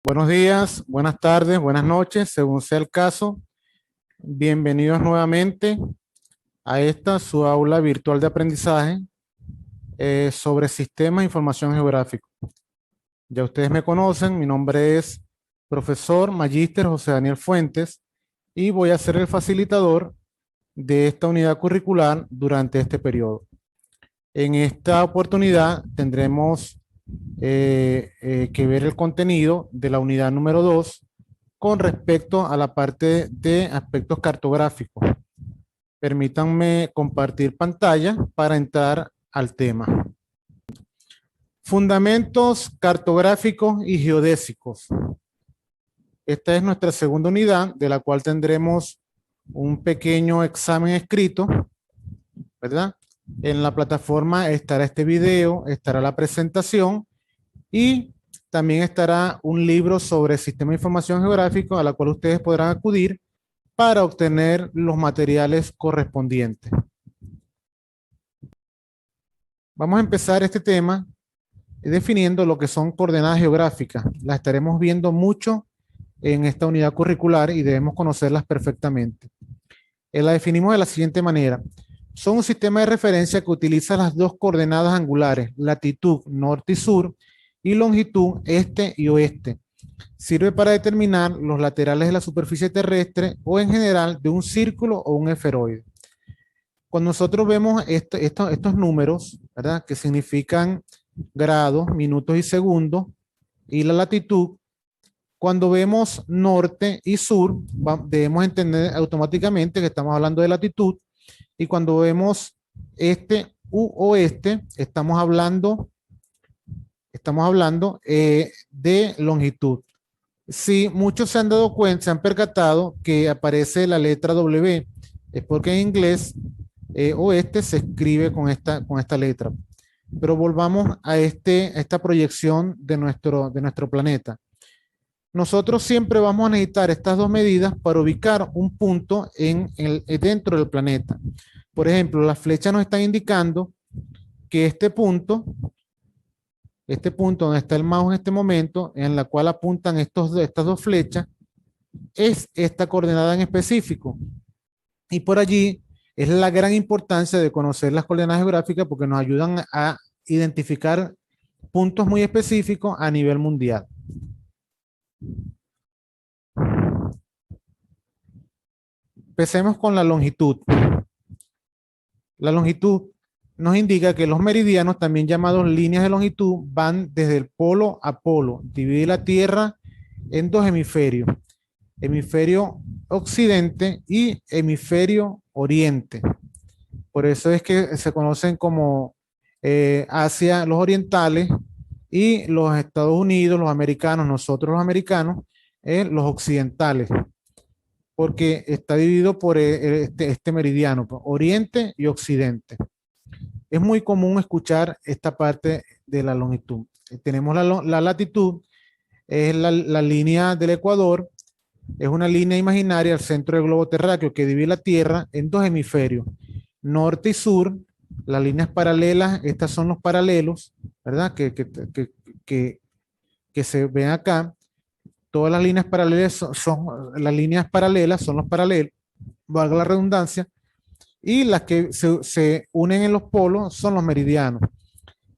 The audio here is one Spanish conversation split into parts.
Buenos días, buenas tardes, buenas noches, según sea el caso. Bienvenidos nuevamente a esta su aula virtual de aprendizaje sobre sistemas de información geográfico. Ya ustedes me conocen, mi nombre es profesor Magíster José Daniel Fuentes y voy a ser el facilitador de esta unidad curricular durante este periodo. En esta oportunidad tendremos que ver el contenido de la unidad número 2 con respecto a la parte de aspectos cartográficos. Permítanme compartir pantalla para entrar al tema. Fundamentos cartográficos y geodésicos. Esta es nuestra segunda unidad, de la cual tendremos un pequeño examen escrito, ¿verdad? En la plataforma estará este video, estará la presentación y también estará un libro sobre sistema de información geográfico a la cual ustedes podrán acudir para obtener los materiales correspondientes. Vamos a empezar este tema definiendo lo que son coordenadas geográficas. Las estaremos viendo mucho en esta unidad curricular y debemos conocerlas perfectamente. La definimos de la siguiente manera. Son un sistema de referencia que utiliza las dos coordenadas angulares, latitud norte y sur, y longitud este y oeste. Sirve para determinar los laterales de la superficie terrestre o en general de un círculo o un esferoide. Cuando nosotros vemos estos números, ¿verdad? Que significan grados, minutos y segundos, y la latitud, cuando vemos norte y sur, debemos entender automáticamente que estamos hablando de latitud, y cuando vemos este u oeste, estamos hablando de longitud. Si muchos se han dado cuenta, se han percatado que aparece la letra W, es porque en inglés oeste se escribe con esta letra. Pero volvamos a esta proyección de nuestro planeta. Nosotros siempre vamos a necesitar estas dos medidas para ubicar un punto dentro del planeta. Por ejemplo, las flechas nos están indicando que este punto donde está el mouse en este momento, en la cual apuntan estas dos flechas, es esta coordenada en específico. Y por allí es la gran importancia de conocer las coordenadas geográficas porque nos ayudan a identificar puntos muy específicos a nivel mundial. Empecemos con la longitud. La longitud nos indica que los meridianos, también llamados líneas de longitud, van desde el polo a polo. Divide la Tierra en dos hemisferios. Hemisferio occidente y hemisferio oriente. Por eso es que se conocen como Asia, los orientales, y los Estados Unidos, los americanos, nosotros los americanos, los occidentales, porque está dividido por este meridiano, oriente y occidente. Es muy común escuchar esta parte de la longitud. Tenemos la latitud, es la línea del Ecuador, es una línea imaginaria al centro del globo terráqueo que divide la Tierra en dos hemisferios, norte y sur. Las líneas paralelas, estas son los paralelos, ¿verdad? Que se ven acá. Todas las líneas paralelas son los paralelos, valga la redundancia, y las que se unen en los polos son los meridianos.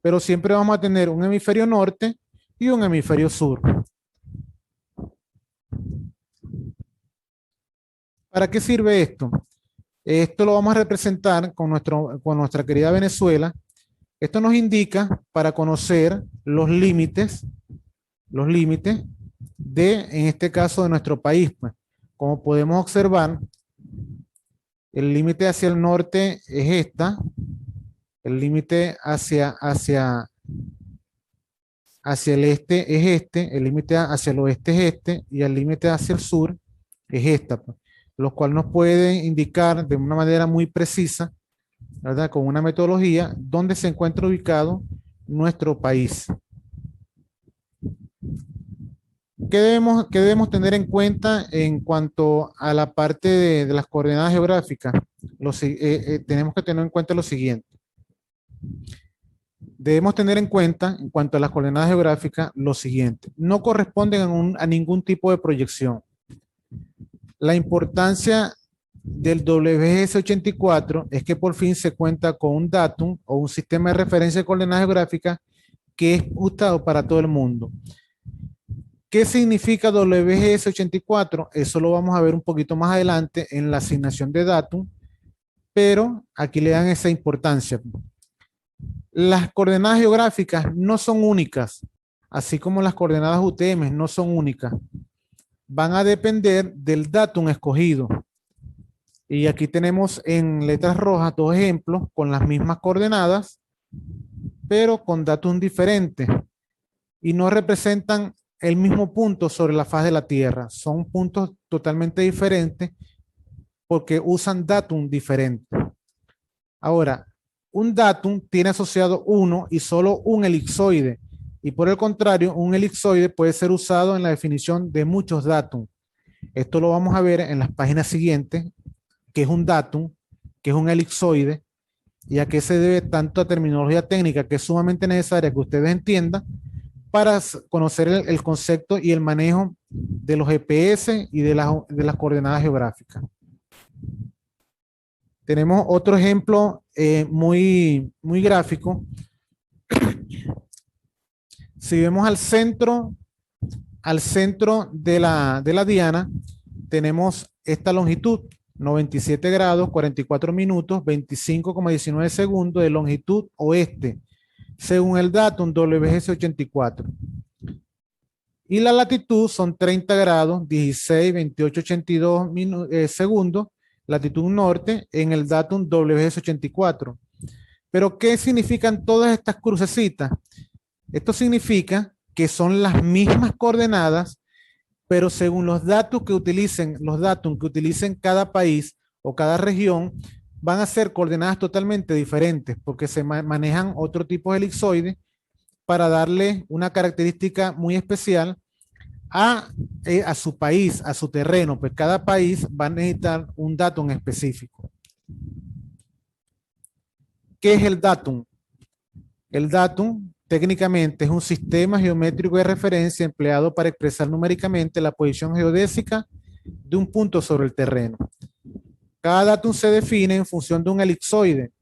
Pero siempre vamos a tener un hemisferio norte y un hemisferio sur. ¿Para qué sirve esto? Esto lo vamos a representar con nuestra querida Venezuela. Esto nos indica para conocer los límites en este caso, de nuestro país. Pues. Como podemos observar, el límite hacia el norte es esta, el límite hacia el este es este, el límite hacia el oeste es este, y el límite hacia el sur es esta. Pues. lo cual nos puede indicar de una manera muy precisa, ¿verdad? Con una metodología, dónde se encuentra ubicado nuestro país. Qué debemos tener en cuenta en cuanto a la parte de las coordenadas geográficas? Tenemos que tener en cuenta lo siguiente. Debemos tener en cuenta, en cuanto a las coordenadas geográficas, lo siguiente. No corresponden a ningún tipo de proyección. La importancia del WGS 84 es que por fin se cuenta con un datum o un sistema de referencia de coordenadas geográficas que es ajustado para todo el mundo. ¿Qué significa WGS 84? Eso lo vamos a ver un poquito más adelante en la asignación de datum, pero aquí le dan esa importancia. Las coordenadas geográficas no son únicas, así como las coordenadas UTM no son únicas. Van a depender del datum escogido. Y aquí tenemos en letras rojas dos ejemplos con las mismas coordenadas, pero con datum diferentes. Y no representan el mismo punto sobre la faz de la Tierra. Son puntos totalmente diferentes porque usan datum diferente. Ahora, un datum tiene asociado uno y solo un elipsoide. Y por el contrario, un elipsoide puede ser usado en la definición de muchos datum. Esto lo vamos a ver en las páginas siguientes, que es un datum, que es un elipsoide, y a qué se debe tanto a terminología técnica que es sumamente necesaria que ustedes entiendan para conocer el concepto y el manejo de los GPS y de las coordenadas geográficas. Tenemos otro ejemplo muy gráfico. Si vemos al centro de la diana, tenemos esta longitud, 97 grados, 44 minutos, 25,19 segundos de longitud oeste, según el datum WGS 84. Y la latitud son 30 grados, 16, 28, 82 segundos, latitud norte, en el datum WGS 84. Pero, ¿qué significan todas estas crucecitas? Esto significa que son las mismas coordenadas, pero según los datos que utilicen cada país o cada región, van a ser coordenadas totalmente diferentes porque se manejan otro tipo de elipsoides para darle una característica muy especial a su país, a su terreno, pues cada país va a necesitar un datum específico. ¿Qué es el datum? El datum técnicamente es un sistema geométrico de referencia empleado para expresar numéricamente la posición geodésica de un punto sobre el terreno. Cada datum se define en función de un elipsoide.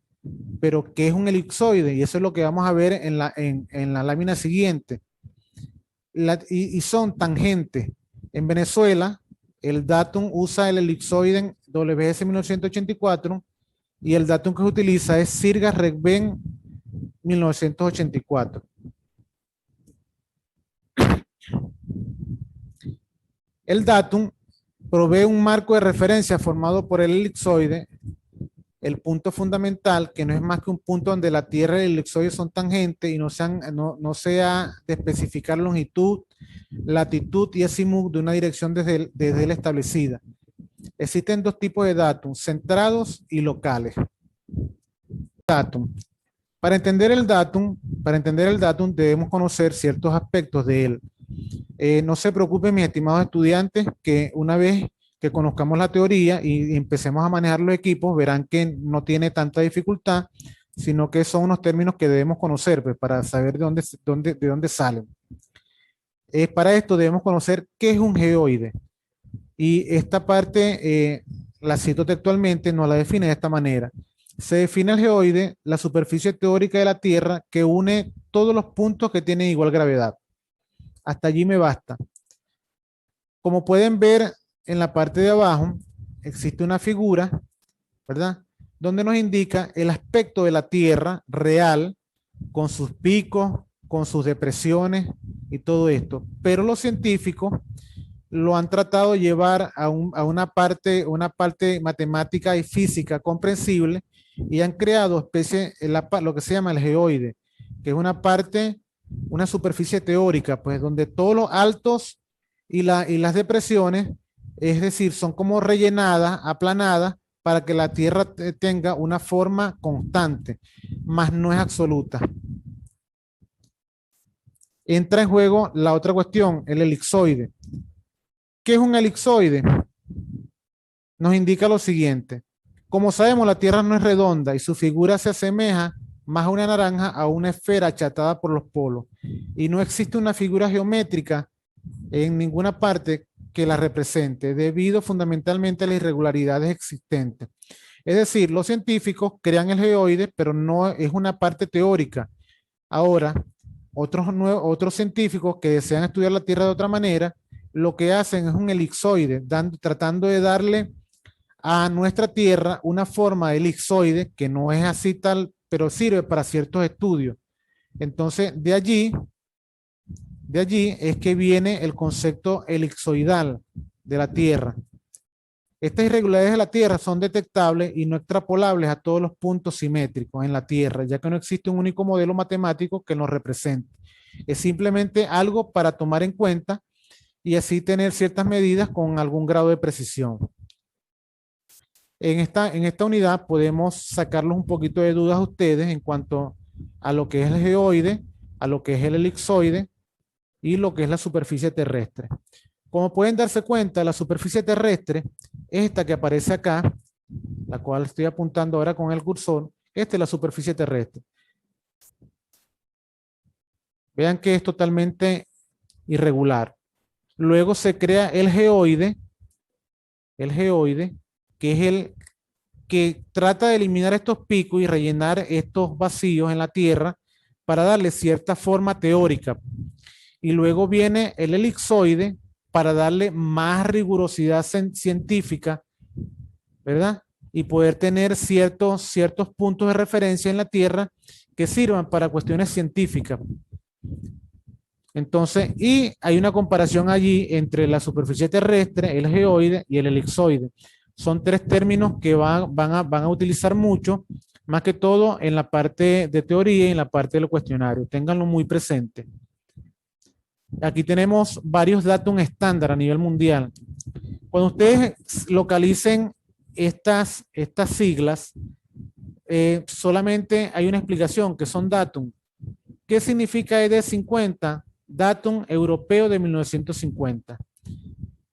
Pero, ¿qué es un elipsoide? Y eso es lo que vamos a ver en la lámina siguiente. Y son tangentes. En Venezuela, el datum usa el elipsoide WGS 1984 y el datum que se utiliza es Sirga-Regben 1984. El datum provee un marco de referencia formado por el elipsoide, el punto fundamental, que no es más que un punto donde la Tierra y el elipsoide son tangentes y no se ha de especificar longitud, latitud y azimut de una dirección desde la establecida. Existen dos tipos de datum, centrados y locales. Datum. Para entender el datum debemos conocer ciertos aspectos de él. No se preocupen, mis estimados estudiantes, que una vez que conozcamos la teoría y empecemos a manejar los equipos, verán que no tiene tanta dificultad, sino que son unos términos que debemos conocer pues, para saber de dónde salen. Para esto debemos conocer qué es un geoide. Y esta parte la cito textualmente, nos la define de esta manera. Se define el geoide, la superficie teórica de la Tierra que une todos los puntos que tienen igual gravedad. Hasta allí me basta. Como pueden ver en la parte de abajo, existe una figura, ¿verdad? Donde nos indica el aspecto de la Tierra real, con sus picos, con sus depresiones y todo esto. Pero los científicos lo han tratado de llevar a una parte matemática y física comprensible y han creado lo que se llama el geoide, que es una superficie teórica, pues donde todos los altos y las depresiones Es decir, son como rellenadas, aplanadas, para que la Tierra tenga una forma constante, más no es absoluta. Entra en juego la otra cuestión, el elipsoide. ¿Qué es un elipsoide? Nos indica lo siguiente. Como sabemos, la Tierra no es redonda y su figura se asemeja más a una naranja a una esfera achatada por los polos. Y no existe una figura geométrica en ninguna parte que la represente, debido fundamentalmente a las irregularidades existentes. Es decir, los científicos crean el geoide, pero no es una parte teórica. Ahora, otros científicos que desean estudiar la Tierra de otra manera, lo que hacen es un elipsoide, tratando de darle a nuestra Tierra una forma de elipsoide que no es así tal, pero sirve para ciertos estudios. Entonces, de allí es que viene el concepto elipsoidal de la Tierra. Estas irregularidades de la Tierra son detectables y no extrapolables a todos los puntos simétricos en la Tierra, ya que no existe un único modelo matemático que nos represente. Es simplemente algo para tomar en cuenta y así tener ciertas medidas con algún grado de precisión. En esta unidad podemos sacarlos un poquito de dudas a ustedes en cuanto a lo que es el geoide, a lo que es el elipsoide y lo que es la superficie terrestre. Como pueden darse cuenta, la superficie terrestre, esta que aparece acá, la cual estoy apuntando ahora con el cursor, esta es la superficie terrestre. Vean que es totalmente irregular. Luego se crea el geoide, que es el que trata de eliminar estos picos y rellenar estos vacíos en la Tierra para darle cierta forma teórica. Y luego viene el elipsoide para darle más rigurosidad científica, ¿verdad? Y poder tener ciertos puntos de referencia en la Tierra que sirvan para cuestiones científicas. Entonces, y hay una comparación allí entre la superficie terrestre, el geoide y el elipsoide. Son tres términos que van a utilizar mucho, más que todo en la parte de teoría y en la parte de los cuestionarios. Ténganlo muy presente. Aquí tenemos varios datos estándar a nivel mundial. Cuando ustedes localicen estas siglas, solamente hay una explicación, que son datum. ¿Qué significa ED50? Datum europeo de 1950.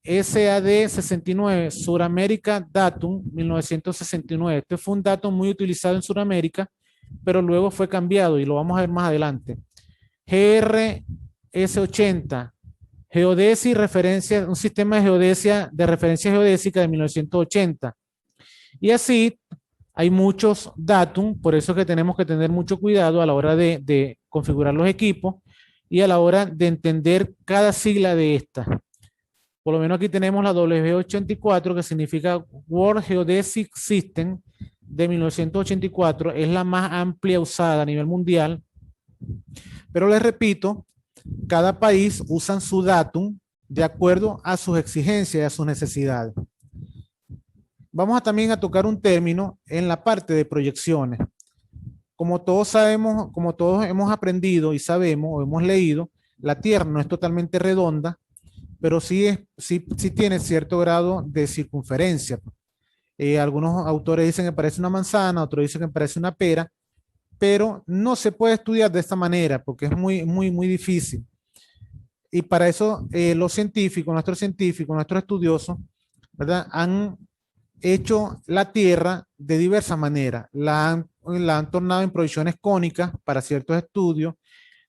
SAD 69, Suramérica Datum 1969. Este fue un datum muy utilizado en Suramérica, pero luego fue cambiado y lo vamos a ver más adelante. GRS80, geodesia y referencia, un sistema de geodesia, de referencia geodésica de 1980. Y así hay muchos datum, por eso es que tenemos que tener mucho cuidado a la hora de configurar los equipos y a la hora de entender cada sigla de esta. Por lo menos aquí tenemos la W84, que significa World Geodesic System de 1984. Es la más amplia usada a nivel mundial. Pero les repito, cada país usa su datum de acuerdo a sus exigencias y a sus necesidades. Vamos también a tocar un término en la parte de proyecciones. Como todos sabemos, como todos hemos aprendido y sabemos o hemos leído, la Tierra no es totalmente redonda, pero sí tiene cierto grado de circunferencia. Algunos autores dicen que parece una manzana, otros dicen que parece una pera, pero no se puede estudiar de esta manera porque es muy difícil. Y para eso los científicos, nuestros estudiosos, ¿verdad? Han hecho la Tierra de diversas maneras. La han tornado en proyecciones cónicas para ciertos estudios,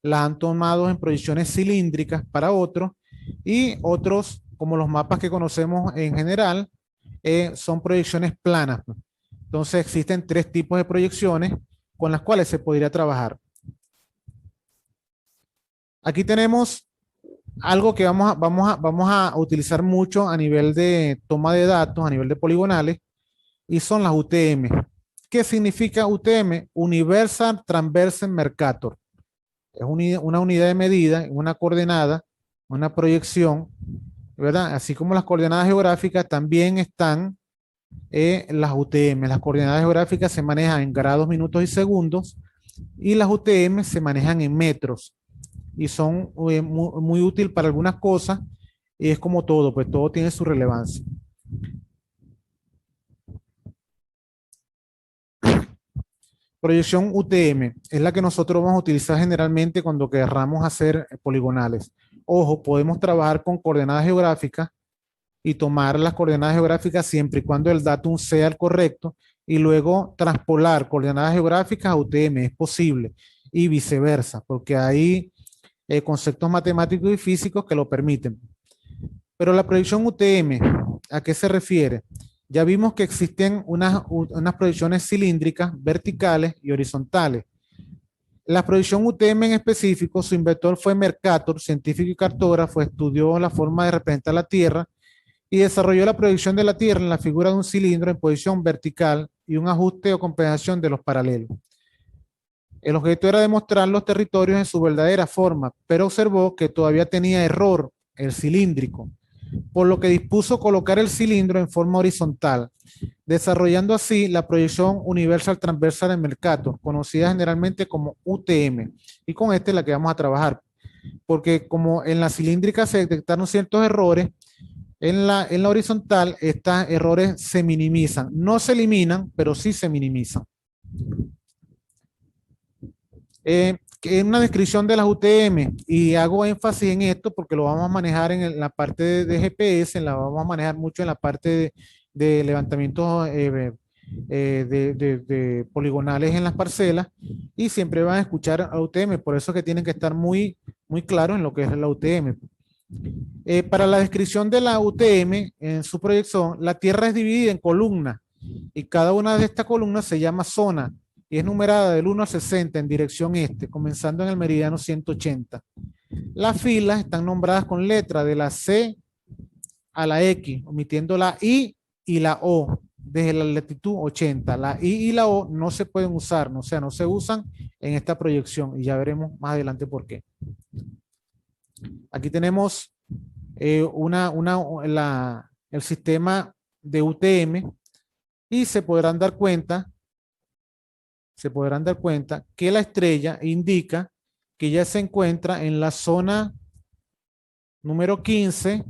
la han tomado en proyecciones cilíndricas para otros, y otros, como los mapas que conocemos en general, son proyecciones planas. Entonces existen tres tipos de proyecciones con las cuales se podría trabajar. Aquí tenemos algo que vamos a utilizar mucho a nivel de toma de datos, a nivel de poligonales, y son las UTM. ¿Qué significa UTM? Universal Transverse Mercator. Es una unidad de medida, una coordenada, una proyección, ¿verdad? Así como las coordenadas geográficas, también están las UTM. Las coordenadas geográficas se manejan en grados, minutos y segundos, y las UTM se manejan en metros y son muy útil para algunas cosas y es como todo, pues todo tiene su relevancia. Proyección UTM es la que nosotros vamos a utilizar generalmente cuando querramos hacer poligonales. Ojo, podemos trabajar con coordenadas geográficas y tomar las coordenadas geográficas siempre y cuando el datum sea el correcto y luego traspolar coordenadas geográficas a UTM. Es posible y viceversa, porque hay conceptos matemáticos y físicos que lo permiten. Pero la proyección UTM, ¿a qué se refiere? Ya vimos que existen unas proyecciones cilíndricas, verticales y horizontales. La proyección UTM en específico, su inventor fue Mercator, científico y cartógrafo, estudió la forma de representar la Tierra y desarrolló la proyección de la Tierra en la figura de un cilindro en posición vertical y un ajuste o compensación de los paralelos. El objeto era demostrar los territorios en su verdadera forma, pero observó que todavía tenía error el cilíndrico, por lo que dispuso colocar el cilindro en forma horizontal, desarrollando así la proyección Universal Transversal de Mercator, conocida generalmente como UTM, y con esta es la que vamos a trabajar, porque como en la cilíndrica se detectaron ciertos errores, en la horizontal estos errores se minimizan, no se eliminan, pero sí se minimizan. En una descripción de las UTM, y hago énfasis en esto porque lo vamos a manejar en la parte de GPS, la vamos a manejar mucho en la parte de levantamiento de poligonales en las parcelas, y siempre van a escuchar a UTM, por eso que tienen que estar muy, muy claros en lo que es la UTM. Para la descripción de la UTM, en su proyección, la Tierra es dividida en columnas, y cada una de estas columnas se llama zona, y es numerada del 1 al 60 en dirección este, comenzando en el meridiano 180. Las filas están nombradas con letra de la C a la X, omitiendo la I y la O, desde la latitud 80. La I y la O no se pueden usar, o sea, no se usan en esta proyección, y ya veremos más adelante por qué. Aquí tenemos el sistema de UTM, y se podrán dar cuenta que la estrella indica que ya se encuentra en la zona número 15,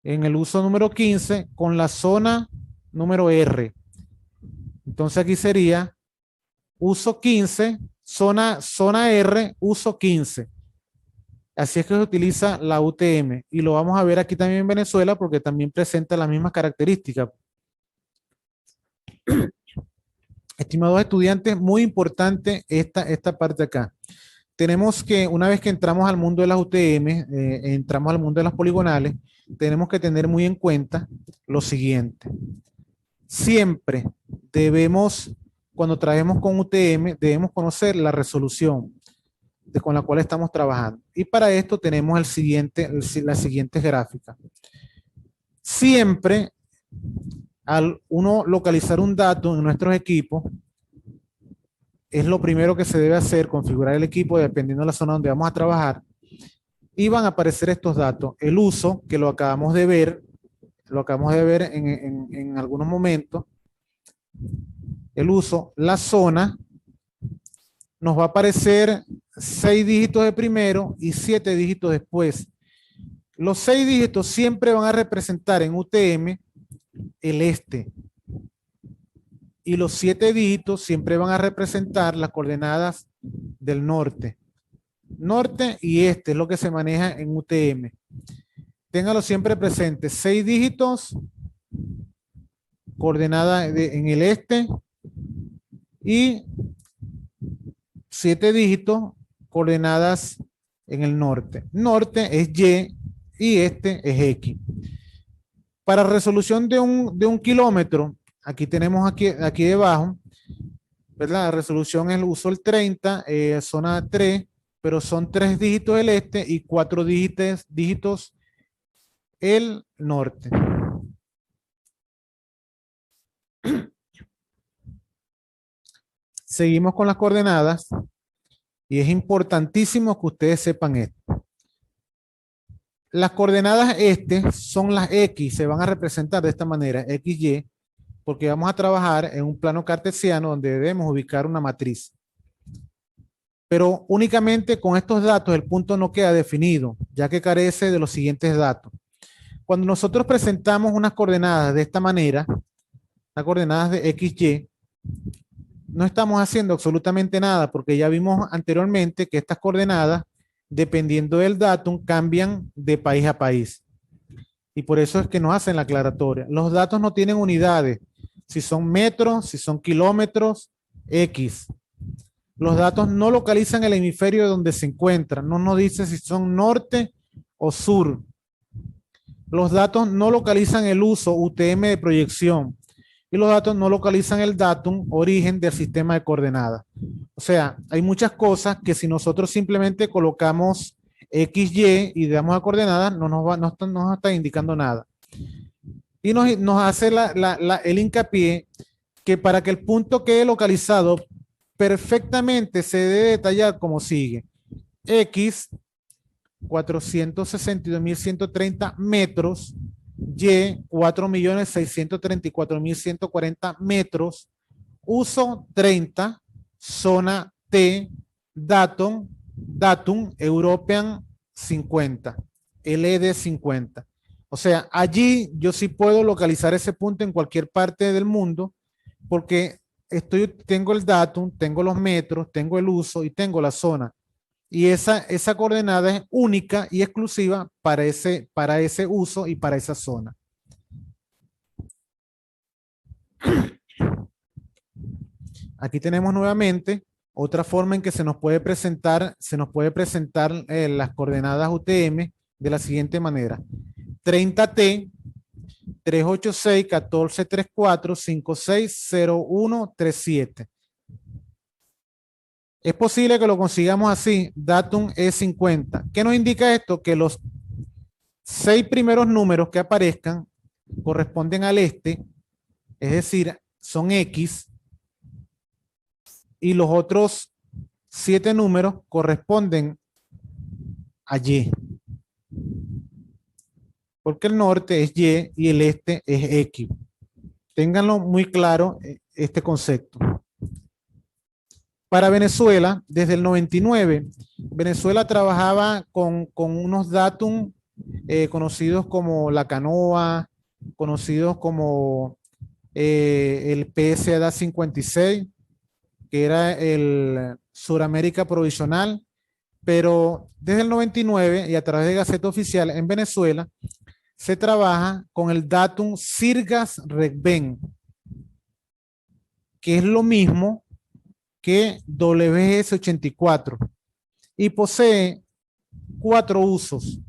en el uso número 15, con la zona número R. Entonces aquí sería uso 15, zona R, uso 15. Así es que se utiliza la UTM, y lo vamos a ver aquí también en Venezuela porque también presenta las mismas características. Estimados estudiantes, muy importante esta parte acá. Tenemos que, una vez que entramos al mundo de las UTM, entramos al mundo de las poligonales, tenemos que tener muy en cuenta lo siguiente. Siempre debemos, cuando trabajemos con UTM, debemos conocer la resolución con la cual estamos trabajando. Y para esto tenemos la siguiente gráfica. Siempre, al uno localizar un dato en nuestros equipos, es lo primero que se debe hacer, configurar el equipo dependiendo de la zona donde vamos a trabajar, y van a aparecer estos datos. El uso, que lo acabamos de ver en algunos momentos, el uso, la zona, nos va a aparecer 6 dígitos de primero y 7 dígitos después. Los 6 dígitos siempre van a representar en UTM el este, y los 7 dígitos siempre van a representar las coordenadas del norte. Norte y este es lo que se maneja en UTM. Téngalo siempre presente. 6 dígitos, coordenada en el este, y 7 dígitos, coordenadas en el norte. Norte es Y y este es X. Para resolución de un kilómetro, aquí tenemos aquí debajo, ¿verdad? La resolución es el uso el 30, zona 3, pero son 3 dígitos el este y 4 dígitos el norte. Seguimos con las coordenadas, y es importantísimo que ustedes sepan esto. Las coordenadas este son las X, se van a representar de esta manera, XY, porque vamos a trabajar en un plano cartesiano donde debemos ubicar una matriz. Pero únicamente con estos datos el punto no queda definido, ya que carece de los siguientes datos. Cuando nosotros presentamos unas coordenadas de esta manera, las coordenadas de XY, no estamos haciendo absolutamente nada porque ya vimos anteriormente que estas coordenadas, dependiendo del datum, cambian de país a país. Y por eso es que nos hacen la aclaratoria. Los datos no tienen unidades, si son metros, si son kilómetros, X. Los datos no localizan el hemisferio donde se encuentran, no nos dice si son norte o sur. Los datos no localizan el uso UTM de proyección y los datos no localizan el datum origen del sistema de coordenadas. O sea, hay muchas cosas que si nosotros simplemente colocamos XY y damos a coordenadas, no nos está indicando nada. Y nos hace el hincapié que para que el punto quede localizado perfectamente se debe detallar como sigue. X, 462.130 metros, Y, 4.634.140 metros, uso 30, zona T, datum, European 50, LED 50. O sea, allí yo sí puedo localizar ese punto en cualquier parte del mundo porque tengo el datum, tengo los metros, tengo el uso y tengo la zona. Y esa coordenada es única y exclusiva para ese uso y para esa zona. Aquí tenemos nuevamente otra forma en que se nos puede presentar las coordenadas UTM de la siguiente manera. 30T, 386, 1434, 560137. Es posible que lo consigamos así, datum E50. ¿Qué nos indica esto? Que los 6 primeros números que aparezcan corresponden al este, es decir, son X, y los otros 7 números corresponden a Y. Porque el norte es Y y el este es X. Ténganlo muy claro este concepto. Para Venezuela, desde el 99, Venezuela trabajaba con unos datum conocidos como la canoa, conocidos como el PSA 56, que era el Suramérica Provisional, pero desde el 99 y a través de Gaceta Oficial en Venezuela se trabaja con el datum Sirgas-Regben, que es lo mismo que WS84 y posee 4 usos.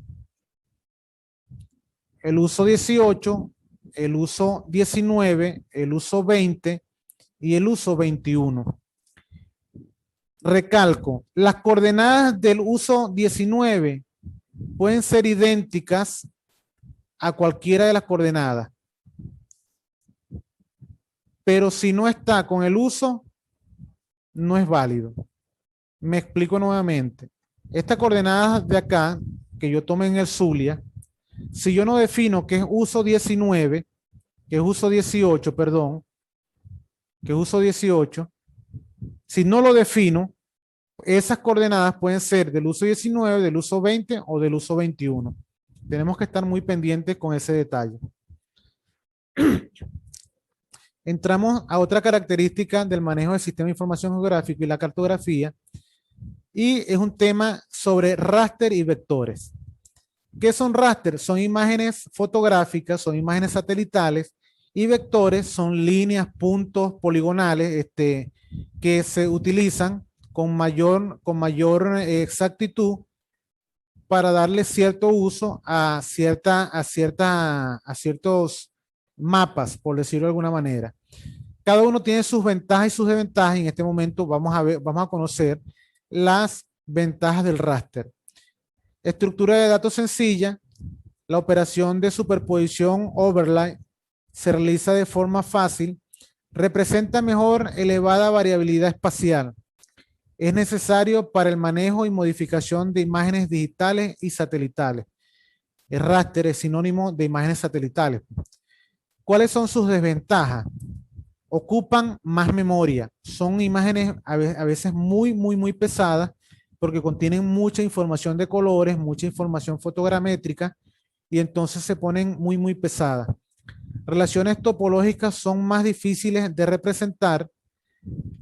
El uso 18, el uso 19, el uso 20 y el uso 21. Recalco, las coordenadas del uso 19 pueden ser idénticas a cualquiera de las coordenadas, pero si no está con el uso, no es válido. Me explico nuevamente. Esta coordenada de acá, que yo tomé en el Zulia, si yo no defino que es uso 19, que es uso 18, perdón, que es uso 18, si no lo defino, esas coordenadas pueden ser del uso 19, del uso 20 o del uso 21. Tenemos que estar muy pendientes con ese detalle. Entramos a otra característica del manejo del sistema de información geográfico y la cartografía, y es un tema sobre raster y vectores. ¿Qué son raster? Son imágenes fotográficas, son imágenes satelitales, y vectores son líneas, puntos poligonales que se utilizan con mayor exactitud para darle cierto uso a ciertos mapas, por decirlo de alguna manera. Cada uno tiene sus ventajas y sus desventajas. En este momento vamos a conocer las ventajas del raster. Estructura de datos sencilla. La operación de superposición overlay se realiza de forma fácil. Representa mejor elevada variabilidad espacial. Es necesario para el manejo y modificación de imágenes digitales y satelitales. El raster es sinónimo de imágenes satelitales. ¿Cuáles son sus desventajas? ocupan más memoria. Son imágenes a veces muy pesadas porque contienen mucha información de colores, mucha información fotogramétrica y entonces se ponen muy pesadas. Relaciones topológicas son más difíciles de representar.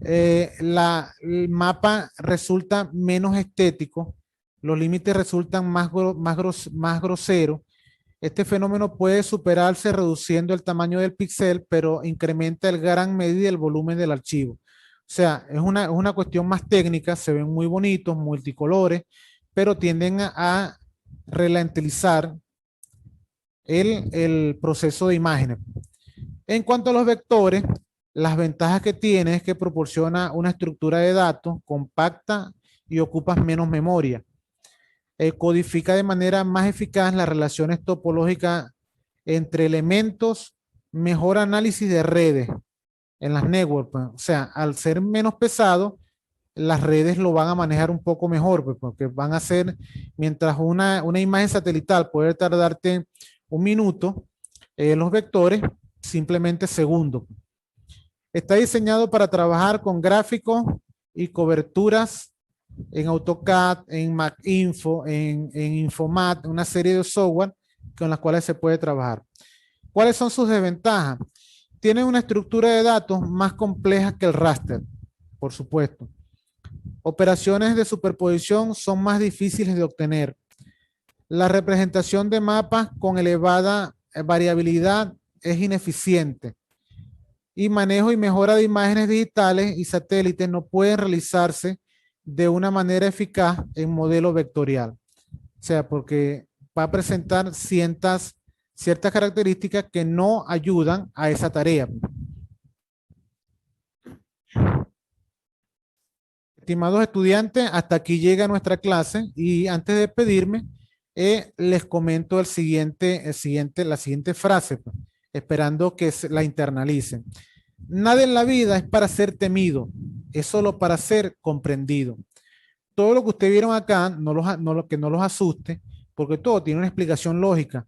El mapa resulta menos estético, los límites resultan más groseros. Este fenómeno puede superarse reduciendo el tamaño del píxel, pero incrementa en gran medida el volumen del archivo. O sea, es una cuestión más técnica, se ven muy bonitos, multicolores, pero tienden a ralentizar el proceso de imágenes. En cuanto a los vectores, las ventajas que tiene es que proporciona una estructura de datos compacta y ocupa menos memoria. Codifica de manera más eficaz las relaciones topológicas entre elementos, mejor análisis de redes en las networks. Pues. O sea, al ser menos pesado, las redes lo van a manejar un poco mejor, pues, porque van a ser, mientras una imagen satelital puede tardarte un minuto, los vectores simplemente segundos. Está diseñado para trabajar con gráficos y coberturas en AutoCAD, en MacInfo, en Infomat, una serie de software con las cuales se puede trabajar. ¿Cuáles son sus desventajas? Tiene una estructura de datos más compleja que el raster, por supuesto. Operaciones de superposición son más difíciles de obtener. La representación de mapas con elevada variabilidad es ineficiente. Y manejo y mejora de imágenes digitales y satélites no pueden realizarse de una manera eficaz en modelo vectorial. O sea, porque va a presentar ciertas características que no ayudan a esa tarea. Estimados estudiantes, hasta aquí llega nuestra clase y antes de despedirme, les comento la siguiente frase, pues, esperando que la internalicen. Nada en la vida es para ser temido, es solo para ser comprendido. Todo lo que ustedes vieron acá, que no los asuste, porque todo tiene una explicación lógica.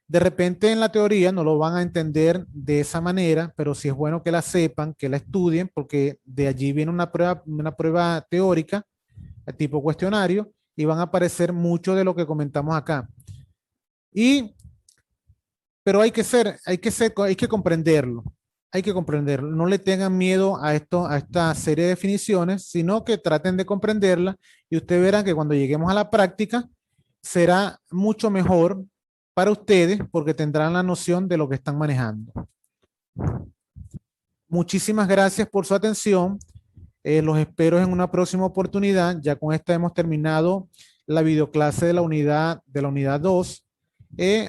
De repente en la teoría no lo van a entender de esa manera, pero sí es bueno que la sepan, que la estudien, porque de allí viene una prueba teórica, tipo cuestionario, y van a aparecer mucho de lo que comentamos acá. Pero hay que comprenderlo. Hay que comprenderlo. No le tengan miedo a esta serie de definiciones, sino que traten de comprenderla y ustedes verán que cuando lleguemos a la práctica será mucho mejor para ustedes porque tendrán la noción de lo que están manejando. Muchísimas gracias por su atención. Los espero en una próxima oportunidad. Ya con esta hemos terminado la videoclase de la unidad 2.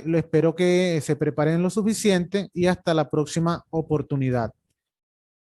Lo espero que se preparen lo suficiente y hasta la próxima oportunidad.